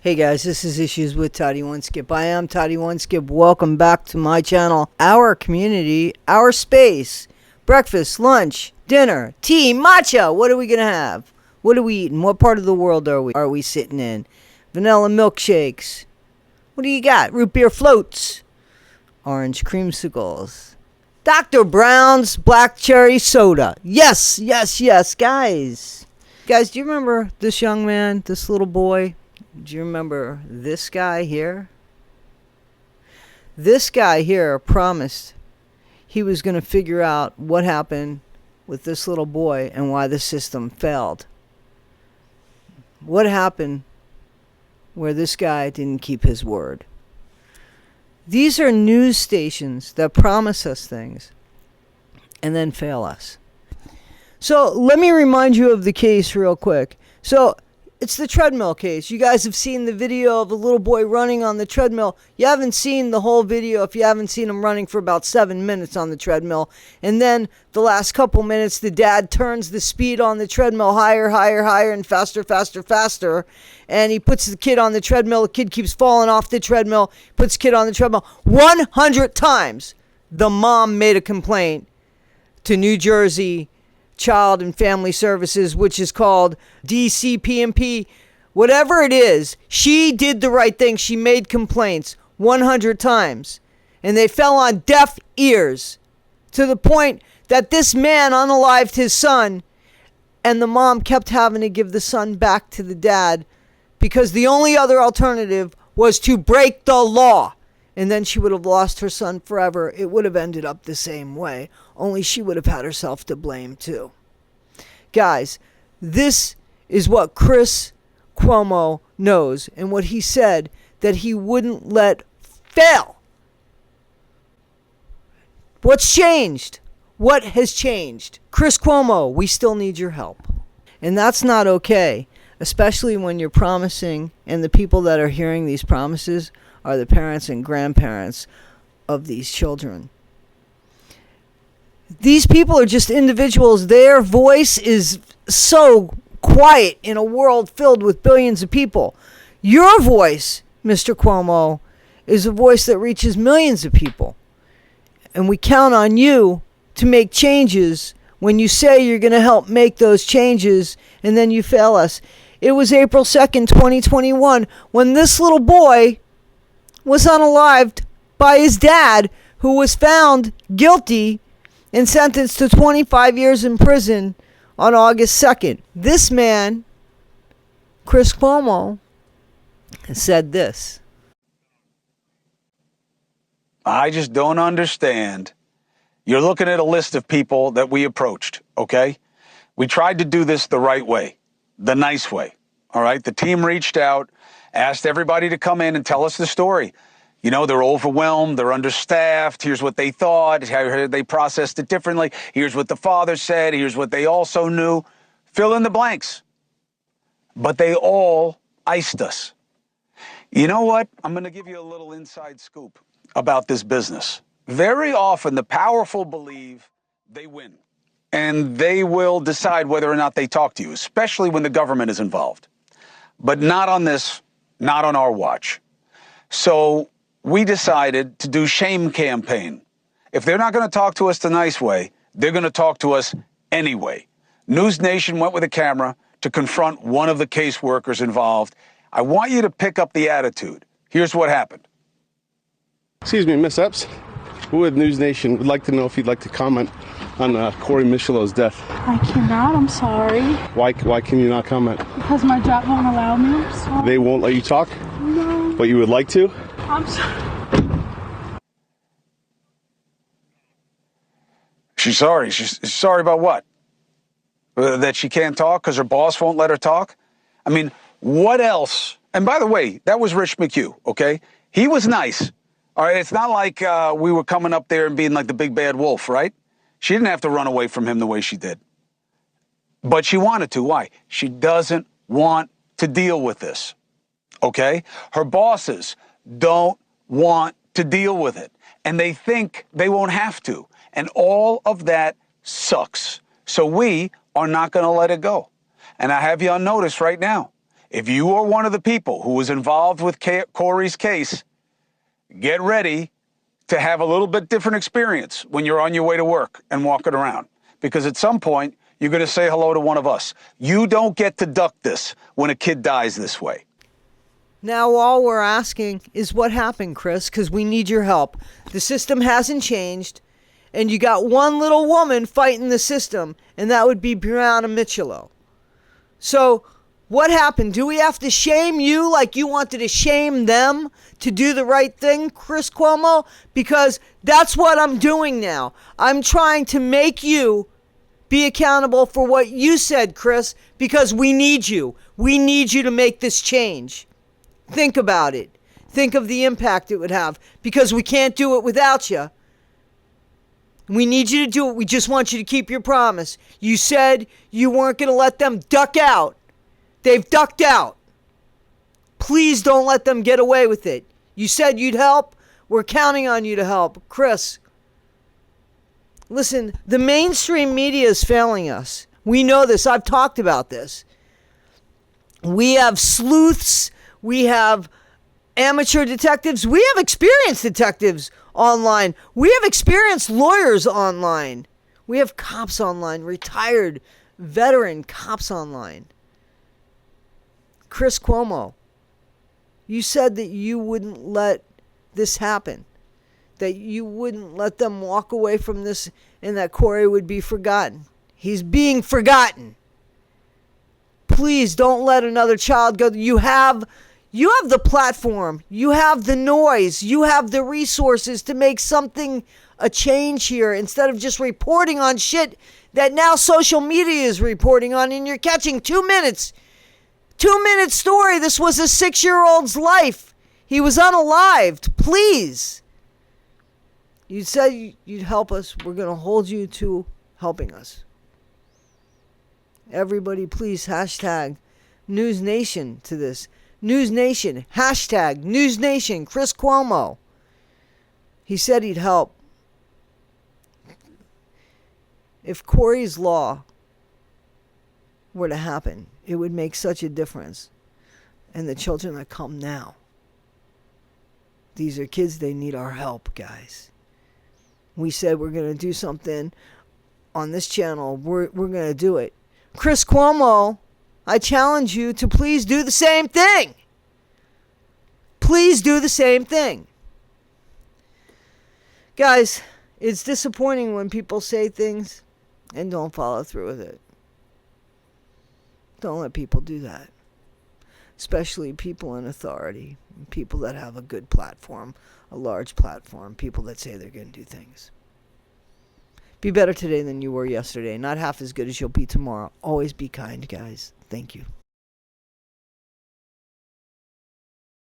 Hey guys, this is Issues with Toddy One Skip. I am Toddy One Skip. Welcome back to my channel, our community, our space. Breakfast, lunch, dinner, tea, matcha. What are we gonna have? What are we eating? What part of the world are we sitting in? Vanilla milkshakes. What do you got? Root beer floats, orange creamsicles, Dr. Brown's black cherry soda. Yes, yes, yes, guys. Guys, do you remember this young man, this little boy? Do you remember this guy here? This guy here promised he was going to figure out what happened with this little boy and why the system failed. What happened where this guy didn't keep his word? These are news stations that promise us things and then fail us. So let me remind you of the case real quick. So it's the treadmill case. You guys have seen the video of a little boy running on the treadmill. You haven't seen the whole video if you haven't seen him running for about 7 minutes on the treadmill. And then the last couple minutes, the dad turns the speed on the treadmill higher, higher, higher, and faster, faster, faster. And he puts the kid on the treadmill. The kid keeps falling off the treadmill. Puts the kid on the treadmill 100 times. The mom made a complaint to New Jersey Child and Family Services, which is called DCPMP, whatever it is. She did the right thing. She made complaints 100 times, and they fell on deaf ears to the point that this man unalived his son, and the mom kept having to give the son back to the dad because the only other alternative was to break the law. And then she would have lost her son forever. It would have ended up the same way. Only she would have had herself to blame too. Guys, this is what Chris Cuomo knows and what he said that he wouldn't let fail. What's changed? What has changed? Chris Cuomo, we still need your help. And that's not okay, especially when you're promising and the people that are hearing these promises are the parents and grandparents of these children. These people are just individuals. Their voice is so quiet in a world filled with billions of people. Your voice, Mr. Cuomo, is a voice that reaches millions of people. And we count on you to make changes when you say you're going to help make those changes and then you fail us. It was April 2nd, 2021, when this little boy was unalived by his dad, who was found guilty and sentenced to 25 years in prison on August 2nd. This man, Chris Cuomo, said this. I just don't understand. You're looking at a list of people that we approached, okay? We tried to do this the right way, the nice way, all right? The team reached out, asked everybody to come in and tell us the story. You know, they're overwhelmed, they're understaffed, here's what they thought, how they processed it differently, here's what the father said, here's what they also knew. Fill in the blanks. But they all iced us. You know what? I'm going to give you a little inside scoop about this business. Very often, the powerful believe they win, and they will decide whether or not they talk to you, especially when the government is involved. But not on this, not on our watch. So we decided to do shame campaign. If they're not going to talk to us the nice way, they're going to talk to us anyway. News Nation went with a camera to confront one of the caseworkers involved. I want you to pick up the attitude. Here's what happened. Excuse me, Miss Epps. We with News Nation would like to know if you'd like to comment on Corey Micciolo's death. I cannot, I'm sorry. Why can you not comment? Because my job won't allow me, I'm sorry. They won't let you talk? No. But you would like to? I'm sorry. She's sorry. She's sorry about what? That she can't talk because her boss won't let her talk? I mean, what else? And by the way, that was Rich McHugh, okay? He was nice. All right, it's not like we were coming up there and being like the big bad wolf, right? She didn't have to run away from him the way she did. But she wanted to. Why? She doesn't want to deal with this, okay? Her bosses don't want to deal with it, and they think they won't have to. And all of that sucks. So we are not going to let it go. And I have you on notice right now. If you are one of the people who was involved with Corey's case, get ready to have a little bit different experience when you're on your way to work and walking around. Because at some point, you're going to say hello to one of us. You don't get to duck this when a kid dies this way. Now, all we're asking is what happened, Chris, because we need your help. The system hasn't changed, and you got one little woman fighting the system, and that would be Brianna Micciolo. So, what happened? Do we have to shame you like you wanted to shame them to do the right thing, Chris Cuomo? Because that's what I'm doing now. I'm trying to make you be accountable for what you said, Chris, because we need you. We need you to make this change. Think about it. Think of the impact it would have, because we can't do it without you. We need you to do it. We just want you to keep your promise. You said you weren't going to let them duck out. They've ducked out. Please don't let them get away with it. You said you'd help. We're counting on you to help. Chris, listen, the mainstream media is failing us. We know this. I've talked about this. We have sleuths. We have amateur detectives. We have experienced detectives online. We have experienced lawyers online. We have cops online, retired veteran cops online. Chris Cuomo, you said that you wouldn't let this happen, that you wouldn't let them walk away from this, and that Corey would be forgotten. He's being forgotten. Please don't let another child go. You have the platform. You have the noise. You have the resources to make something a change here, instead of just reporting on shit that now social media is reporting on, and you're catching 2 minutes. 2-minute story. This was a 6-year-old's life. He was unalived. Please. You said you'd help us. We're going to hold you to helping us. Everybody, please hashtag News Nation to this. News Nation. Hashtag News Nation. Chris Cuomo. He said he'd help. If Corey's law were to happen, it would make such a difference. And the children that come now, these are kids, they need our help, guys. We said we're going to do something on this channel. We're going to do it. Chris Cuomo, I challenge you to please do the same thing. Please do the same thing. Guys, it's disappointing when people say things and don't follow through with it. Don't let people do that. Especially people in authority, people that have a good platform, a large platform, people that say they're going to do things. Be better today than you were yesterday. Not half as good as you'll be tomorrow. Always be kind, guys. Thank you.